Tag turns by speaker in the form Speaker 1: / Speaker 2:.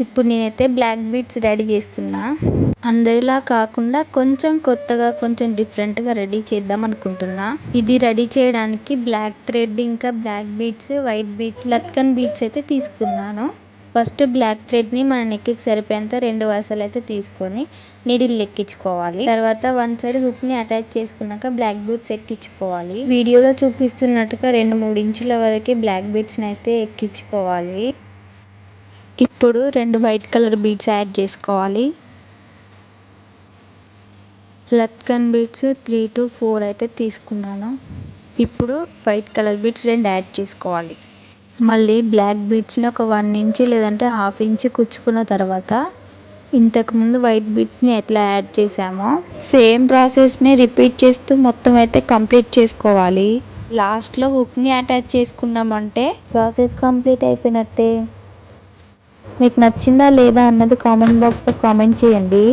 Speaker 1: ఇప్పుడు నేనైతే black beads ready చేస్తున్నా. అందరిలా కాకుండా కొంచెం కొత్తగా, కొంచెం డిఫరెంట్గా రెడీ చేద్దాం అనుకుంటున్నా. ఇది రెడీ చేయడానికి బ్లాక్ థ్రెడ్, ఇంకా బ్లాక్ బీడ్స్, వైట్ బీడ్స్, లట్కన్ బీడ్స్ అయితే తీసుకున్నాను. ఫస్ట్ బ్లాక్ థ్రెడ్ని మన నెక్కి సరిపోయేంత 2 వరుసలు అయితే తీసుకొని నీడిల్ ఎక్కించుకోవాలి. తర్వాత వన్ సైడ్ హుక్ని అటాచ్ చేసుకున్నాక బ్లాక్ బీడ్స్ ఎక్కించుకోవాలి. వీడియోలో చూపిస్తున్నట్టుగా 2-3 ఇంచుల వరకు బ్లాక్ బీడ్స్ని అయితే ఎక్కించుకోవాలి. ఇప్పుడు 2 వైట్ కలర్ బీడ్స్ యాడ్ చేసుకోవాలి. లట్కన్ బీడ్స్ 3 to 4 అయితే తీసుకున్నాను. ఇప్పుడు వైట్ కలర్ బీడ్స్ 2 యాడ్ చేసుకోవాలి. మళ్ళీ బ్లాక్ బీడ్స్ని ఒక 1 ఇంచ్ లేదంటే 1/2 ఇంచ్ కుచ్చుకున్న తర్వాత ఇంతకుముందు వైట్ బీడ్స్ని ఎట్లా యాడ్ చేసామో సేమ్ ప్రాసెస్ని రిపీట్ చేస్తూ మొత్తం అయితే కంప్లీట్ చేసుకోవాలి. లాస్ట్లో హుక్ని అటాచ్ చేసుకున్నామంటే ప్రాసెస్ కంప్లీట్ అయిపోయినట్టే. మీకు నచ్చిందా లేదా అన్నది కామెంట్ బాక్స్లో కామెంట్ చేయండి.